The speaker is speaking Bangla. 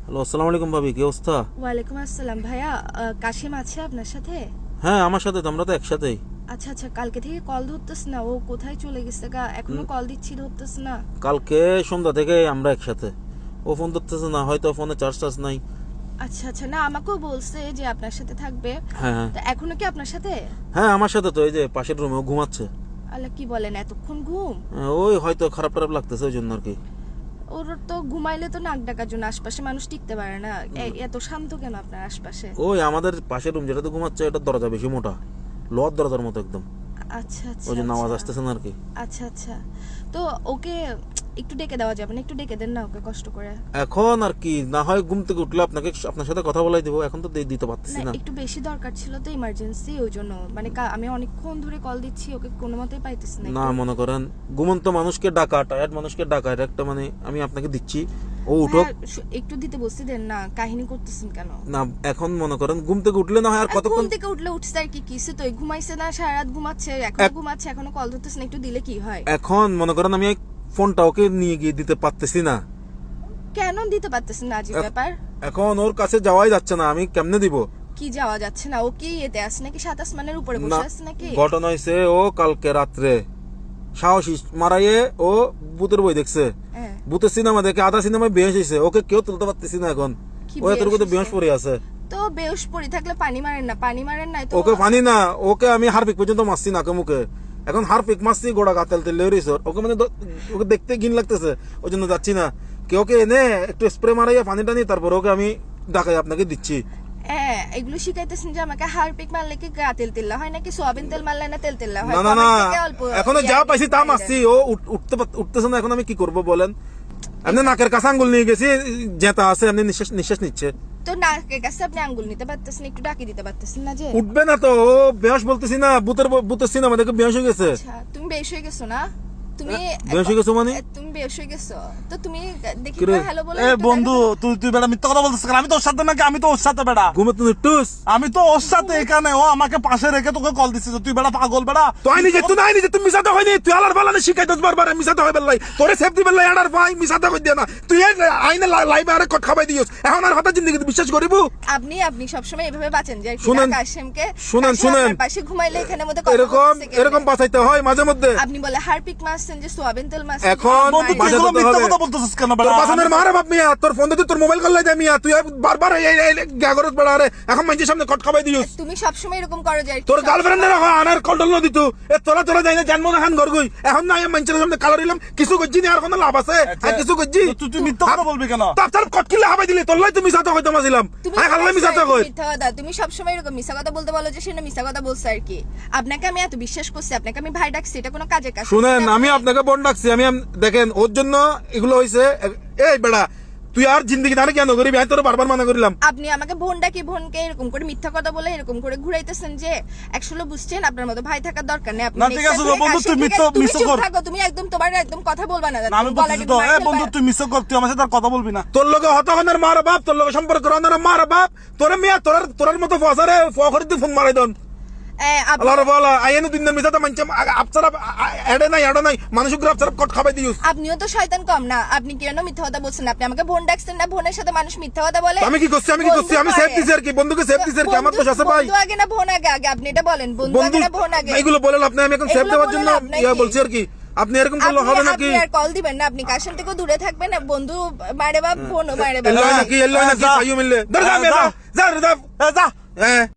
হ্যালো, আসসালামু আলাইকুম ভাবি, কি অবস্থা? ওয়ালাইকুম আসসালাম ভাইয়া। কাশিম আছে আপনার সাথে? হ্যাঁ, আমার সাথে তো, আমরা তো একসাথেই। আচ্ছা আচ্ছা, কালকে থেকে কল ধরতেছে না, ও কোথায় চলে গেছে গা? এখনো কল দিচ্ছি, ধরতেছে না। কালকে সন্ধ্যা থেকে আমরা একসাথে, ও ফোন ধরতেছে না, হয়তো ফোনে চার্জ নাই। আচ্ছা আচ্ছা, না আমাকেও বলছে যে আপনার সাথে থাকবে। হ্যাঁ হ্যাঁ তো এখনো কি আপনার সাথে? হ্যাঁ, আমার সাথে তো, এই যে পাশের রুমে ও ঘুমাচ্ছে। আল্লাহ, কি বলেন, এতক্ষণ ঘুম? ওই হয়তো খারাপ টারাপ লাগতেছে, ওই জন্য আর কি। ওর তো ঘুমাইলে তো নাক ডাকার জন্য, আশপাশে মানুষ টিকতে পারে না। এত শান্ত কেন আপনার আশপাশে? ওই আমাদের পাশের রুম যেটাতে ঘুমাচ্ছে, এটা দরজা বেশি মোটা, লোহার দরজার মতো একদম। আচ্ছা আচ্ছা, ওই জন্য আওয়াজ আচ্ছা। আসতেছে না আর কি। আচ্ছা আচ্ছা, তো ওকে একটু ডেকে দেওয়া যাবে না? একটু ডেকে দেন না ওকে কষ্ট করে। এখন আর কি, না হয় ঘুম থেকে উঠলে আপনার সাথে কথা বলাই দিব, এখন তো দিতে পারতেছি না, না। একটু বেশি দরকার ছিল তো, ইমার্জেন্সি, ওই জন্য। মানে আমি অনেকক্ষণ ধরে কল দিচ্ছি, ওকে কোনো মতেই পাইতেছি না। না, মনে করেন ঘুমন্ত মানুষকে ডাকা, টায়ার্ড মানুষকে ডাকা, এটা একটা মানে আমি আপনাকে দিচ্ছি, ও উঠুক। একটু দিতে বসতে দেন না, কাহিনী করতেছেন কেন? না, এখন মনে করেন ঘুম থেকে উঠলে না হয় আর কতক্ষণ। ঘুম থেকে উঠলে উঠছে আর কি, কিছু তো ঘুমাইছে না, সারা রাত ঘুমাচ্ছে, এখনো ঘুমাচ্ছে, এখনো কল ধরতেছে না, একটু দিলে কি হয়? এখন মনে করেন আমি এই ফোনটা ওকে নিয়ে গিয়ে দিতে পারতেছি না। কেন দিতে পারতেছেন না? আজীব ব্যাপার। এখন ওর কাছে যাওয়াই যাচ্ছে না, আমি কেমনে দিব? কি যাওয়া যাচ্ছে না? ও কি এতে আছে নাকি, সাত আসমানের উপরে না, বসে আছে নাকি? ঘটনা হয়েছে ও কালকে রাত্রে সাহসী মারাইয়ে ও ভূতের বই দেখছে, হ্যাঁ। ভূতের সিনেমা দেখে আধা সিনেমায় বেহেস হয়েছে, ওকে কেউ তুলতে পারতেছি না এখন। কি ও এতটুকু তো বেহস পড়ে আছে। তো বেউস পড়ে থাকলে পানি মারেন না, পানি মারেন নাই তো? ওকে পানি না, ওকে আমি হারপিক পর্যন্ত মারছি নাকে মুখে, এখন হারপিক মারছি, গোড়া গাতেল তেল লেরিস, ওকে মানে ওকে দেখতে ঘিন লাগতেছে, ওই জন্য যাচ্ছি না। কেউ কে এনে একটু স্প্রে মারাইয়া পানি টানি, তারপর ওকে আমি ডাকাই আপনাকে দিচ্ছি। হ্যাঁ, এগুলো শিখাইতেছেন যে আমাকে হারপিক মারলে কি গা তেল তেল হয় নাকি সোয়াবিন তেল মারলে না তেল তেল হয়? না না না, কমেন্ট থেকে অল্প এখনো যা পাইছি তা মারছি, ও উঠতেছে না, এখন আমি কি করব বলেন? এমনি নাকের কাছে আঙ্গুল নিয়ে গেছি, জেতা আছে, এমনি নিঃশ্বাস নিচ্ছে। তো নাকের কাছে আপনি আঙ্গুল নিতে পারতেছেন, একটু ডাকি দিতে পারতেছেন না যে? উঠবে না তো, ও বেহস বলতেছি না, ভূতের সিনেমা দেখে বেহস হয়ে গেছে। আচ্ছা, তুমি বেশ হয়ে গেছো না? তুমি বেহস হয়ে গেছো মানে? তুমি বেশ হয়ে গেছো তো তুমি দেখি কিরে? হ্যালো বলে এ একটু বন্ধু, দেখো। তুই বেটা মিথ্যা কথা বলতেছিস কেন? আমি তো ওর সাথে নাকি? আমি তো ওর সাথে বেটা, ঘুমে তুমি টুস। আমি তো ওর সাথে এখানে, ও আমাকে পাশে রেখে তোকে কল দিছিস, তুই বেটা পাগল বেটা। তুই নিজে তুমি মিসাতে হয়নি, তুই আলার বালানে শিখাই 10 বার মিসাতে হয় বেলাই, তোরে সেফটি বেলাই আডার ভাই মিসাতে কই দিয়া না, তুই আইনে লাইভে আরে কট খাবাই দিছস, এখন আর কথা জিন্দেগি বিশ্বাস করিব? আপনি সবসময় এভাবে বাঁচেন যে শুনেন, কাশিমকে শুনেন, আপনার পাশে ঘুমাইলে এখানে মধ্যে কথা বলতেছে কে? এরকম বাঁচাইতে হয় মাঝে মধ্যে। আপনি বলে হারপিক মারছেন যে সোয়াবিন তেল মারছেন। এখন বন্ধু, তুই বাঁচাতে এগুলো তো মিথ্যা হবে। কথা বলতেছিস কেন তোর বেটা? বাসনের মারা বাপ মিয়া, তোর ফোন দিয়ে তোর মোবাইল কল দেয় মিয়া, তুই বারবার গাগরত বেড়া রে, এখন মানুষের সামনে কট খাবাই দিছস। তুমি সবসময় এরকম করো যে তোর গার্লফ্রেন্ডের আনার কল ডল দিত, এ তোরা যাই না জন্ম না খান ঘর গই, এখন না আমি মানুষের সামনে কালার দিলাম, কিছু করছি না, আর কোনো লাভ আছে? আর কিছু করছি? তুই মিথ্যা কথা বলবি কেন? তার কট কিলে হাবাই দিলি, তোর লাই তুমি মিসাতে হইতো মাছিলাম, আই খাল্লাই মিসাতে কই। মিথ্যা কথা, তুমি সবসময় এরকম মিথ্যা কথা বলতে বলো যে সে না মিথ্যা কথা বলছে আর কি। আপনাকে আমি এত বিশ্বাস করছি, আপনাকে আমি ভাই ডাকছি, এটা কোনো কাজের কাজ? শুনেন, আমি আপনাকে বোন ডাকছি, দেখেন ওর জন্য এগুলো হয়েছে। এই বেড়া, তুই আর জিন্দগি দাঁড়ে কেন করিবি? আমি তোর বারবার মানা করিলাম। আপনি আমাকে বোন ডাকি, বোনকে এরকম করে মিথ্যা কথা বলে এরকম করে ঘুরাইতেছেন যে আসলে বুঝছেন আপনার মতো ভাই থাকার দরকার নেই। আপনি না, ঠিক আছে বন্ধু, তুই মিথ্যা চুপ কর। থাকো, তুমি একদম তোমার একদম কথা বলবা না। না, আমি বলতেছি তো, এ বন্ধু তুই মিথ্যা কর, তুই আমার সাথে আর কথা বলবি না। তোর লোকে হতগনের মার বাপ, তোর লোকে সম্পর্ক রান্নার মার বাপ, তোরে মিয়া তোর মতো ফসারে ফখরি তুই ফোন মারাই দন। আল্লাহর বলা আইনু দিন মিসাতে মানছে আপসারা এডে নাই মানুষ গ্রাফ সারা কট খাবাই দিউস। আপনিও তো শয়তান কম না, আপনি কেন মিথ্যা কথা বলছেন? আপনি আমাকে বোন ডাকছেন না, বোনের সাথে মানুষ মিথ্যা কথা বলে? আমি কি করছি? আমি সেফ দিছি আর কি, বন্ধুকে সেফ দিছি আর কি, আমার তো আছে ভাই। বন্ধু আগে না বোন আগে? আগে আপনি এটা বলেন, বন্ধু আগে না বোন আগে? এগুলো বলেন আপনি, আমি এখন সেফ এগুলো দেওয়ার বলে জন্য লাভ নাই কি? বলছি আর কি, আপনি এরকম করলে হবে নাকি? আপনি আর কল দিবেন না, আপনি কাশিম থেকে দূরে থাকবেন না, বন্ধু মারে বাপ বোনও মারে বাপ। এল্লাই নাকি সাইও মিললে ধর যা, যা এ যা। হ্যাঁ।